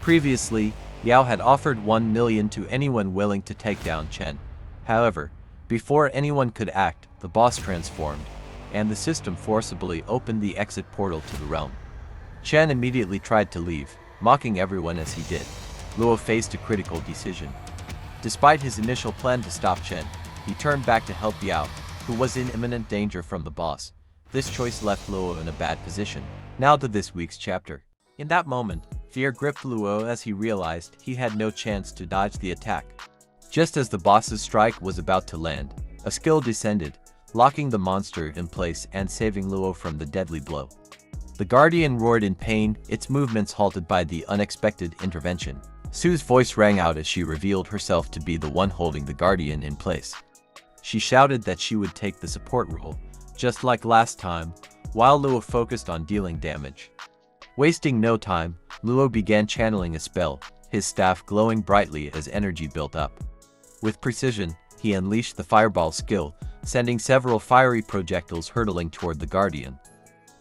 Previously, Yao had offered 1 million to anyone willing to take down Chen. However, before anyone could act, the boss transformed, and the system forcibly opened the exit portal to the realm. Chen immediately tried to leave, mocking everyone as he did. Luo faced a critical decision. Despite his initial plan to stop Chen, he turned back to help Yao, who was in imminent danger from the boss. This choice left Luo in a bad position. Now to this week's chapter. In that moment, fear gripped Luo as he realized he had no chance to dodge the attack. Just as the boss's strike was about to land, a skill descended, locking the monster in place and saving Luo from the deadly blow. The Guardian roared in pain, its movements halted by the unexpected intervention. Sue's voice rang out as she revealed herself to be the one holding the Guardian in place. She shouted that she would take the support role, just like last time, while Luo focused on dealing damage. Wasting no time, Luo began channeling a spell, his staff glowing brightly as energy built up. With precision, he unleashed the Fireball skill, sending several fiery projectiles hurtling toward the Guardian.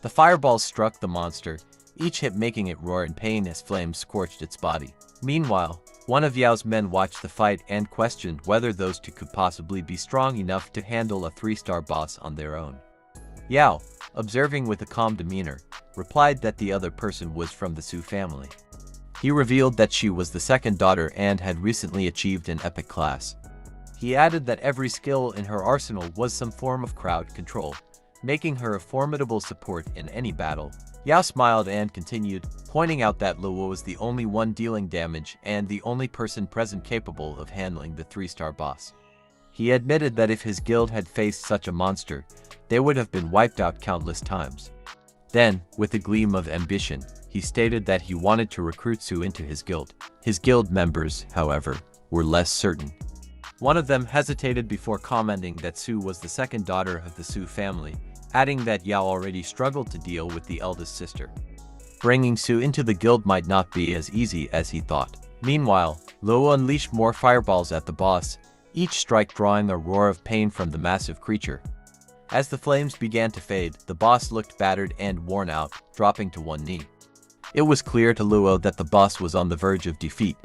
The fireballs struck the monster, each hit making it roar in pain as flames scorched its body. Meanwhile, one of Yao's men watched the fight and questioned whether those two could possibly be strong enough to handle a 3-star boss on their own. Yao, observing with a calm demeanor, replied that the other person was from the Su family. He revealed that she was the second daughter and had recently achieved an epic class. He added that every skill in her arsenal was some form of crowd control, making her a formidable support in any battle. Yao smiled and continued, pointing out that Luo was the only one dealing damage and the only person present capable of handling the 3-star boss. He admitted that if his guild had faced such a monster, they would have been wiped out countless times. Then, with a gleam of ambition, he stated that he wanted to recruit Su into his guild. His guild members, however, were less certain. One of them hesitated before commenting that Su was the second daughter of the Su family, adding that Yao already struggled to deal with the eldest sister. Bringing Su into the guild might not be as easy as he thought. Meanwhile, Luo unleashed more fireballs at the boss, each strike drawing a roar of pain from the massive creature. As the flames began to fade, the boss looked battered and worn out, dropping to one knee. It was clear to Luo that the boss was on the verge of defeat.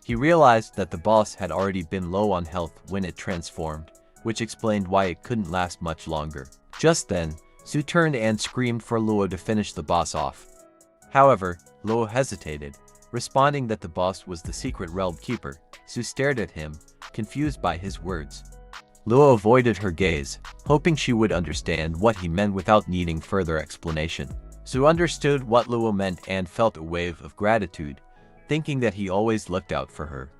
He realized that the boss had already been low on health when it transformed, which explained why it couldn't last much longer. Just then, Su turned and screamed for Luo to finish the boss off. However, Luo hesitated, responding that the boss was the secret realm keeper. Su stared at him, confused by his words. Luo avoided her gaze, hoping she would understand what he meant without needing further explanation. Su understood what Luo meant and felt a wave of gratitude, thinking that he always looked out for her.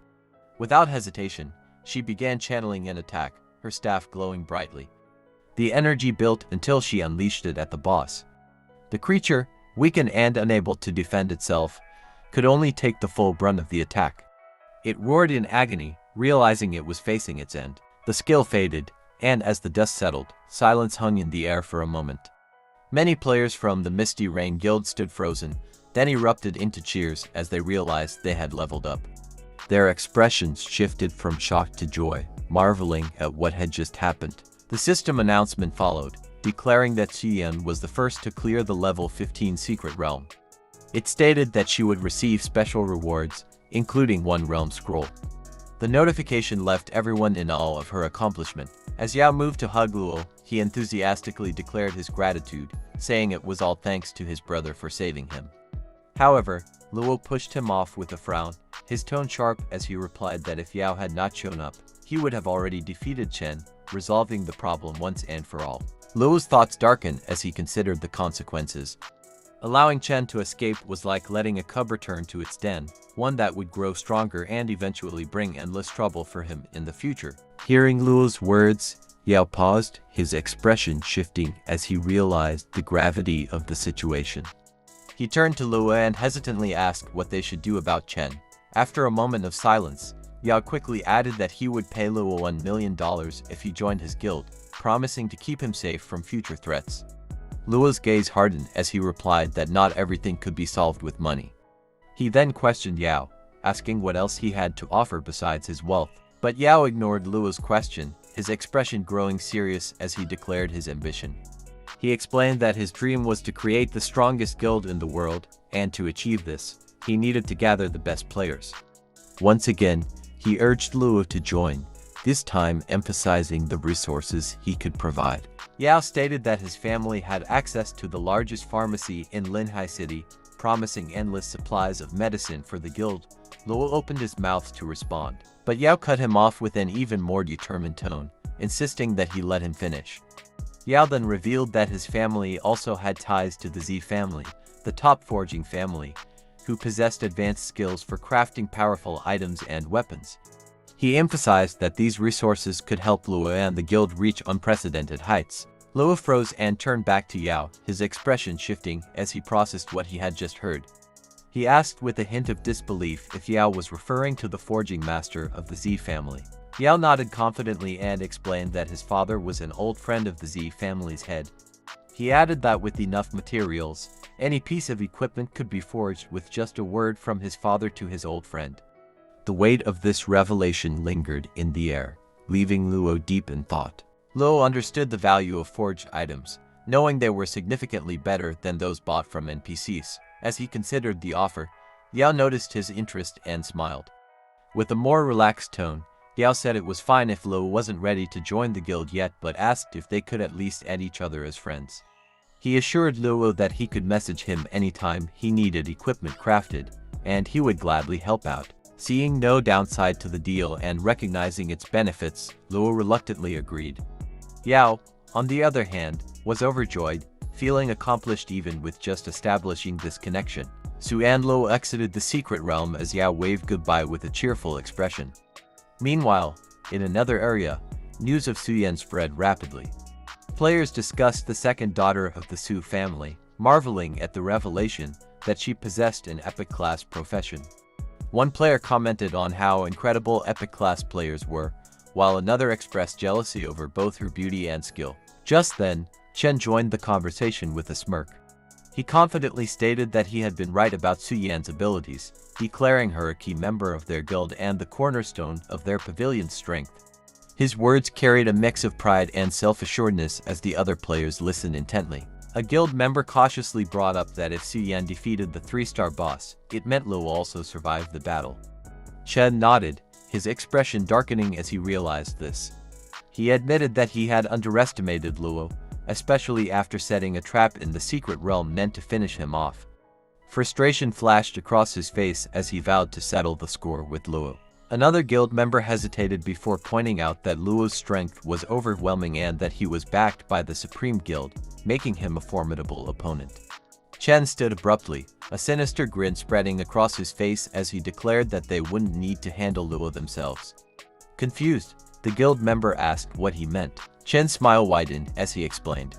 Without hesitation, she began channeling an attack, her staff glowing brightly. The energy built until she unleashed it at the boss. The creature, weakened and unable to defend itself, could only take the full brunt of the attack. It roared in agony, realizing it was facing its end. The skill faded, and as the dust settled, silence hung in the air for a moment. Many players from the Misty Rain Guild stood frozen, then erupted into cheers as they realized they had leveled up. Their expressions shifted from shock to joy, marveling at what had just happened. The system announcement followed, declaring that Ch21 was the first to clear the level 15 secret realm. It stated that she would receive special rewards, including one realm scroll. The notification left everyone in awe of her accomplishment. As Yao moved to hug Luo, he enthusiastically declared his gratitude, saying it was all thanks to his brother for saving him. However, Luo pushed him off with a frown, his tone sharp as he replied that if Yao had not shown up, he would have already defeated Chen, resolving the problem once and for all. Luo's thoughts darkened as he considered the consequences. Allowing Chen to escape was like letting a cub return to its den, one that would grow stronger and eventually bring endless trouble for him in the future. Hearing Luo's words, Yao paused, his expression shifting as he realized the gravity of the situation. He turned to Luo and hesitantly asked what they should do about Chen. After a moment of silence, Yao quickly added that he would pay Luo $1 million if he joined his guild, promising to keep him safe from future threats. Luo's gaze hardened as he replied that not everything could be solved with money. He then questioned Yao, asking what else he had to offer besides his wealth. But Yao ignored Luo's question, his expression growing serious as he declared his ambition. He explained that his dream was to create the strongest guild in the world, and to achieve this, he needed to gather the best players. Once again, he urged Luo to join, this time emphasizing the resources he could provide. Yao stated that his family had access to the largest pharmacy in Linhai City, promising endless supplies of medicine for the guild. Luo opened his mouth to respond, but Yao cut him off with an even more determined tone, insisting that he let him finish. Yao then revealed that his family also had ties to the Z family, the top forging family, who possessed advanced skills for crafting powerful items and weapons. He emphasized that these resources could help Luo and the guild reach unprecedented heights. Luo froze and turned back to Yao, his expression shifting as he processed what he had just heard. He asked with a hint of disbelief if Yao was referring to the forging master of the Z family. Yao nodded confidently and explained that his father was an old friend of the Z family's head. He added that with enough materials, any piece of equipment could be forged with just a word from his father to his old friend. The weight of this revelation lingered in the air, leaving Luo deep in thought. Luo understood the value of forged items, knowing they were significantly better than those bought from NPCs. As he considered the offer, Yao noticed his interest and smiled. With a more relaxed tone, Yao said it was fine if Luo wasn't ready to join the guild yet, but asked if they could at least add each other as friends. He assured Luo that he could message him anytime he needed equipment crafted, and he would gladly help out. Seeing no downside to the deal and recognizing its benefits, Luo reluctantly agreed. Yao, on the other hand, was overjoyed, feeling accomplished even with just establishing this connection. Su and Luo exited the secret realm as Yao waved goodbye with a cheerful expression. Meanwhile, in another area, news of Su Yan spread rapidly. Players discussed the second daughter of the Su family, marveling at the revelation that she possessed an epic-class profession. One player commented on how incredible epic-class players were, while another expressed jealousy over both her beauty and skill. Just then, Chen joined the conversation with a smirk. He confidently stated that he had been right about Su Yan's abilities, declaring her a key member of their guild and the cornerstone of their pavilion's strength. His words carried a mix of pride and self-assuredness as the other players listened intently. A guild member cautiously brought up that if Su Yan defeated the 3-star boss, it meant Luo also survived the battle. Chen nodded, his expression darkening as he realized this. He admitted that he had underestimated Luo, especially after setting a trap in the secret realm meant to finish him off. Frustration flashed across his face as he vowed to settle the score with Luo. Another guild member hesitated before pointing out that Luo's strength was overwhelming and that he was backed by the Supreme Guild, making him a formidable opponent. Chen stood abruptly, a sinister grin spreading across his face as he declared that they wouldn't need to handle Luo themselves. Confused, the guild member asked what he meant. Chen's smile widened as he explained.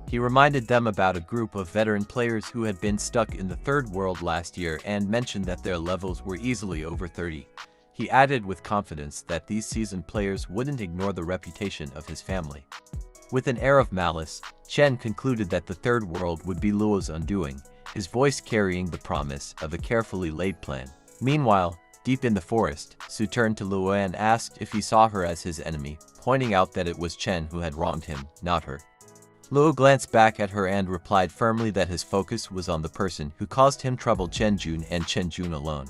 He reminded them about a group of veteran players who had been stuck in the third world last year and mentioned that their levels were easily over 30. He added with confidence that these seasoned players wouldn't ignore the reputation of his family. With an air of malice, Chen concluded that the third world would be Luo's undoing, his voice carrying the promise of a carefully laid plan. Meanwhile, deep in the forest, Su turned to Luo and asked if he saw her as his enemy, pointing out that it was Chen who had wronged him, not her. Luo glanced back at her and replied firmly that his focus was on the person who caused him trouble, Chen Jun and Chen Jun alone.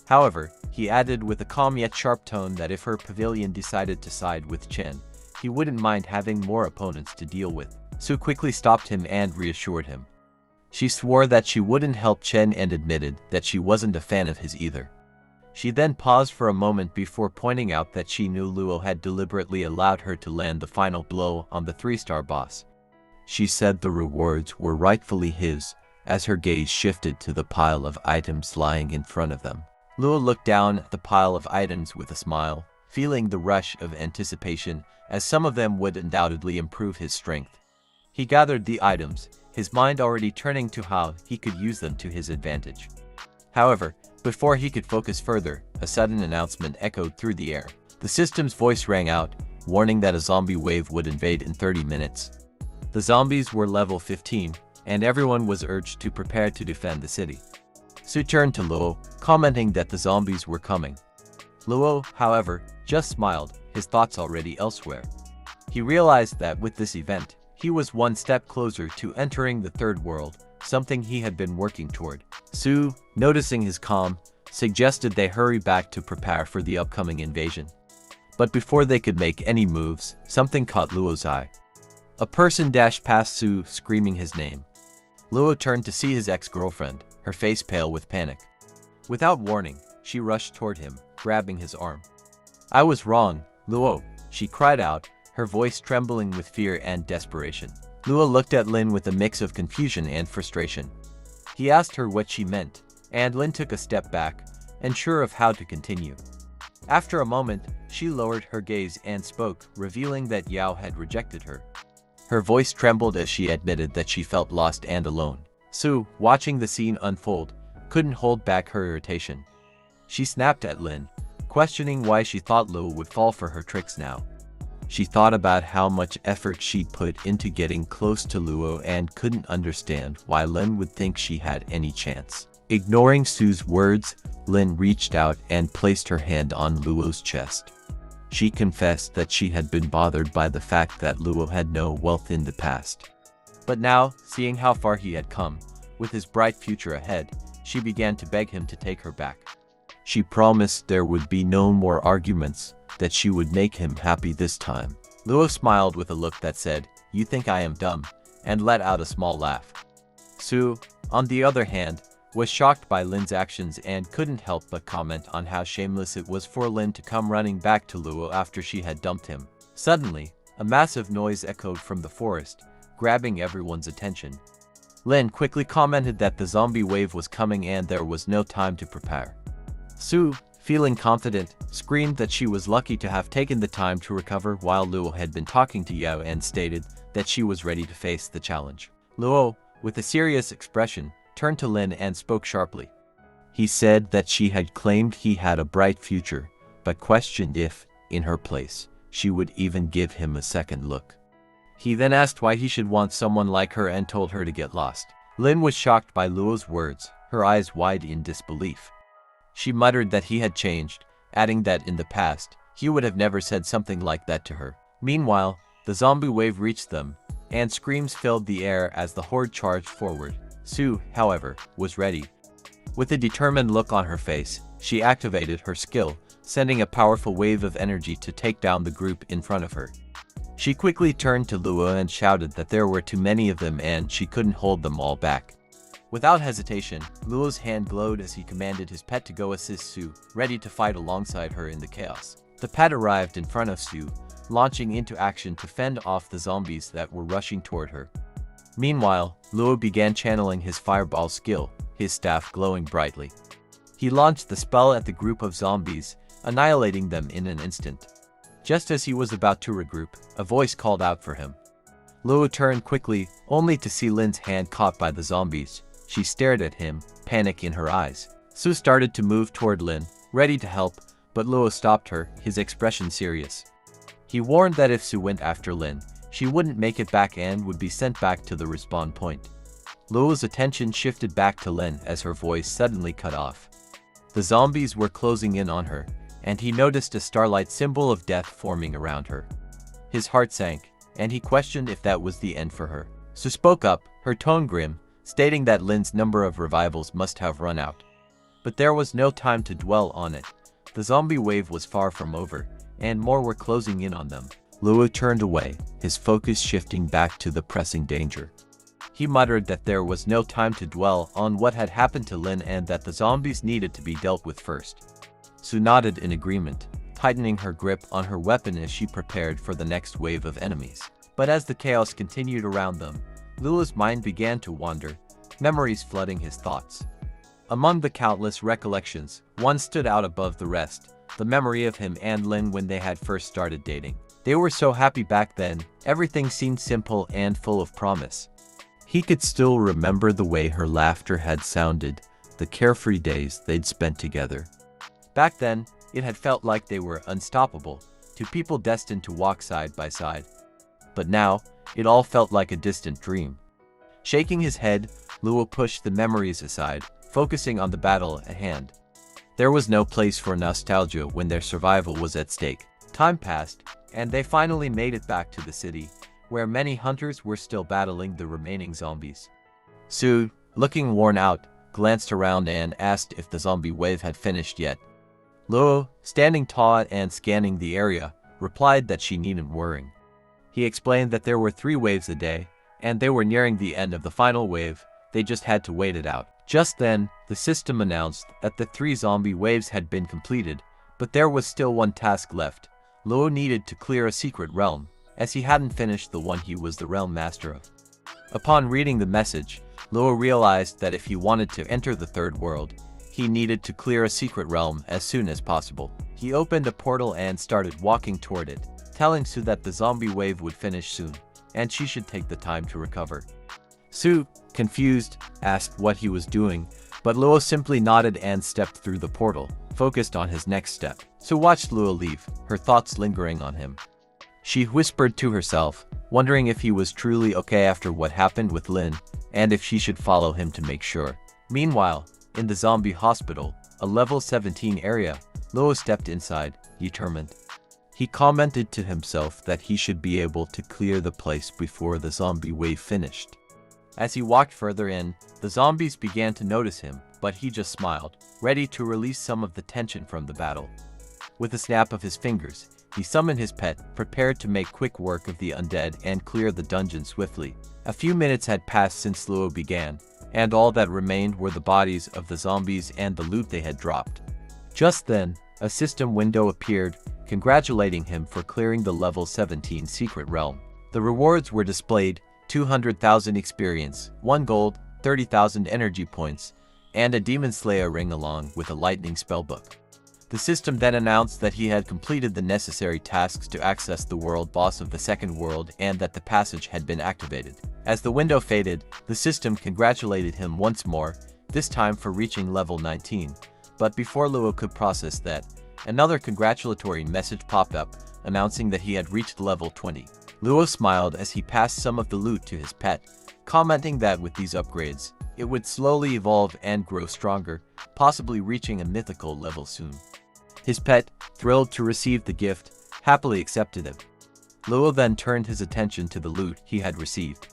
However, he added with a calm yet sharp tone that if her pavilion decided to side with Chen, he wouldn't mind having more opponents to deal with. Su quickly stopped him and reassured him. She swore that she wouldn't help Chen and admitted that she wasn't a fan of his either. She then paused for a moment before pointing out that she knew Luo had deliberately allowed her to land the final blow on the 3-star boss. She said the rewards were rightfully his, as her gaze shifted to the pile of items lying in front of them. Luo looked down at the pile of items with a smile, feeling the rush of anticipation, as some of them would undoubtedly improve his strength. He gathered the items, his mind already turning to how he could use them to his advantage. However, before he could focus further, a sudden announcement echoed through the air. The system's voice rang out, warning that a zombie wave would invade in 30 minutes. The zombies were level 15, and everyone was urged to prepare to defend the city. Su turned to Luo, commenting that the zombies were coming. Luo, however, just smiled, his thoughts already elsewhere. He realized that with this event, he was one step closer to entering the third world, something he had been working toward. Su, noticing his calm, suggested they hurry back to prepare for the upcoming invasion. But before they could make any moves, something caught Luo's eye. A person dashed past Su, screaming his name. Luo turned to see his ex-girlfriend, her face pale with panic. Without warning, she rushed toward him, grabbing his arm. "I was wrong, Luo," she cried out, her voice trembling with fear and desperation. Luo looked at Lin with a mix of confusion and frustration. He asked her what she meant, and Lin took a step back, unsure of how to continue. After a moment, she lowered her gaze and spoke, revealing that Yao had rejected her. Her voice trembled as she admitted that she felt lost and alone. Su, watching the scene unfold, couldn't hold back her irritation. She snapped at Lin, questioning why she thought Luo would fall for her tricks now. She thought about how much effort she'd put into getting close to Luo and couldn't understand why Lin would think she had any chance. Ignoring Su's words, Lin reached out and placed her hand on Luo's chest. She confessed that she had been bothered by the fact that Luo had no wealth in the past. But now, seeing how far he had come, with his bright future ahead, she began to beg him to take her back. She promised there would be no more arguments, that she would make him happy this time. Luo smiled with a look that said, "You think I am dumb," and let out a small laugh. Su, on the other hand, was shocked by Lin's actions and couldn't help but comment on how shameless it was for Lin to come running back to Luo after she had dumped him. Suddenly, a massive noise echoed from the forest, grabbing everyone's attention. Lin quickly commented that the zombie wave was coming and there was no time to prepare. Su, feeling confident, screamed that she was lucky to have taken the time to recover while Luo had been talking to Yao and stated that she was ready to face the challenge. Luo, with a serious expression, turned to Lin and spoke sharply. He said that she had claimed he had a bright future, but questioned if, in her place, she would even give him a second look. He then asked why he should want someone like her and told her to get lost. Lin was shocked by Luo's words, her eyes wide in disbelief. She muttered that he had changed, adding that in the past, he would have never said something like that to her. Meanwhile, the zombie wave reached them, and screams filled the air as the horde charged forward. Su, however, was ready. With a determined look on her face, she activated her skill, sending a powerful wave of energy to take down the group in front of her. She quickly turned to Luo and shouted that there were too many of them and she couldn't hold them all back. Without hesitation, Luo's hand glowed as he commanded his pet to go assist Su, ready to fight alongside her in the chaos. The pet arrived in front of Su, launching into action to fend off the zombies that were rushing toward her. Meanwhile, Luo began channeling his fireball skill, his staff glowing brightly. He launched the spell at the group of zombies, annihilating them in an instant. Just as he was about to regroup, a voice called out for him. Luo turned quickly, only to see Lin's hand caught by the zombies. She stared at him, panic in her eyes. Su started to move toward Lin, ready to help, but Luo stopped her, his expression serious. He warned that if Su went after Lin, she wouldn't make it back and would be sent back to the respawn point. Luo's attention shifted back to Lin as her voice suddenly cut off. The zombies were closing in on her, and he noticed a starlight symbol of death forming around her. His heart sank, and he questioned if that was the end for her. Su spoke up, her tone grim, stating that Lin's number of revivals must have run out. But there was no time to dwell on it. The zombie wave was far from over, and more were closing in on them. Luo turned away, his focus shifting back to the pressing danger. He muttered that there was no time to dwell on what had happened to Lin and that the zombies needed to be dealt with first. Su nodded in agreement, tightening her grip on her weapon as she prepared for the next wave of enemies. But as the chaos continued around them, Luo's mind began to wander, memories flooding his thoughts. Among the countless recollections, one stood out above the rest, the memory of him and Lin when they had first started dating. They were so happy back then, everything seemed simple and full of promise. He could still remember the way her laughter had sounded, the carefree days they'd spent together. Back then, it had felt like they were unstoppable, two people destined to walk side by side. But now, it all felt like a distant dream. Shaking his head, Luo pushed the memories aside, focusing on the battle at hand. There was no place for nostalgia when their survival was at stake. Time passed, and they finally made it back to the city, where many hunters were still battling the remaining zombies. Sue, looking worn out, glanced around and asked if the zombie wave had finished yet. Luo, standing tall and scanning the area, replied that she needn't worry. He explained that there were 3 waves a day, and they were nearing the end of the final wave. They just had to wait it out. Just then, the system announced that the 3 zombie waves had been completed, but there was still one task left. Luo needed to clear a secret realm, as he hadn't finished the one he was the realm master of. Upon reading the message, Luo realized that if he wanted to enter the third world, he needed to clear a secret realm as soon as possible. He opened a portal and started walking toward it, telling Sue that the zombie wave would finish soon, and she should take the time to recover. Sue, confused, asked what he was doing, but Luo simply nodded and stepped through the portal, focused on his next step. Sue watched Luo leave, her thoughts lingering on him. She whispered to herself, wondering if he was truly okay after what happened with Lin, and if she should follow him to make sure. Meanwhile, in the zombie hospital, a level 17 area, Luo stepped inside, determined. He commented to himself that he should be able to clear the place before the zombie wave finished. As he walked further in, the zombies began to notice him, but he just smiled, ready to release some of the tension from the battle. With a snap of his fingers, he summoned his pet, prepared to make quick work of the undead and clear the dungeon swiftly. A few minutes had passed since Luo began, and all that remained were the bodies of the zombies and the loot they had dropped. Just then, a system window appeared, congratulating him for clearing the level 17 secret realm. The rewards were displayed: 200,000 experience, 1 gold, 30,000 energy points, and a Demon Slayer ring along with a lightning spellbook. The system then announced that he had completed the necessary tasks to access the world boss of the second world and that the passage had been activated. As the window faded, the system congratulated him once more, this time for reaching level 19. But before Luo could process that, another congratulatory message popped up, announcing that he had reached level 20. Luo smiled as he passed some of the loot to his pet, commenting that with these upgrades, it would slowly evolve and grow stronger, possibly reaching a mythical level soon. His pet, thrilled to receive the gift, happily accepted it. Luo then turned his attention to the loot he had received.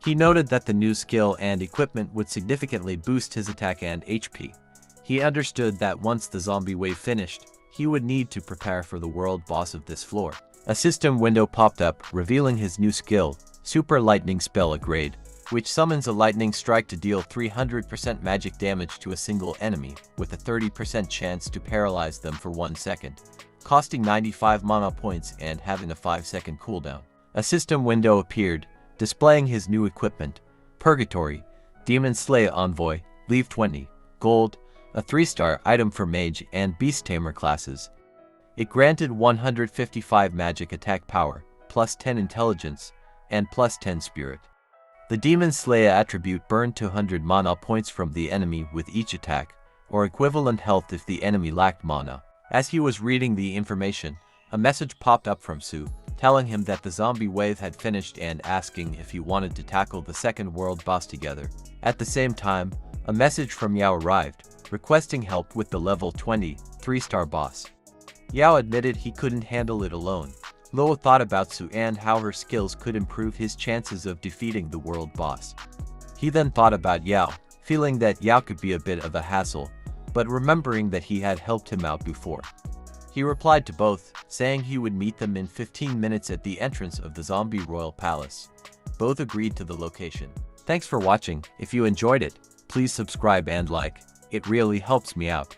He noted that the new skill and equipment would significantly boost his attack and HP. He understood that once the zombie wave finished, he would need to prepare for the world boss of this floor. A system window popped up, revealing his new skill, Super Lightning Spell Upgrade, which summons a lightning strike to deal 300% magic damage to a single enemy, with a 30% chance to paralyze them for 1 second, costing 95 mana points and having a 5-second cooldown. A system window appeared, displaying his new equipment, Purgatory, Demon Slayer Envoy, Leave 20, Gold, a 3-star item for Mage and Beast Tamer classes. It granted 155 magic attack power, plus 10 intelligence, and plus 10 spirit. The Demon Slayer attribute burned 200 mana points from the enemy with each attack, or equivalent health if the enemy lacked mana. As he was reading the information, a message popped up from Sue, telling him that the zombie wave had finished and asking if he wanted to tackle the second world boss together. At the same time, a message from Yao arrived, requesting help with the level 20, 3-star boss. Yao admitted he couldn't handle it alone. Luo thought about Sue and how her skills could improve his chances of defeating the world boss. He then thought about Yao, feeling that Yao could be a bit of a hassle, but remembering that he had helped him out before. He replied to both, saying he would meet them in 15 minutes at the entrance of the Zombie Royal Palace. Both agreed to the location. Thanks for watching. If you enjoyed it, please subscribe and like. It really helps me out.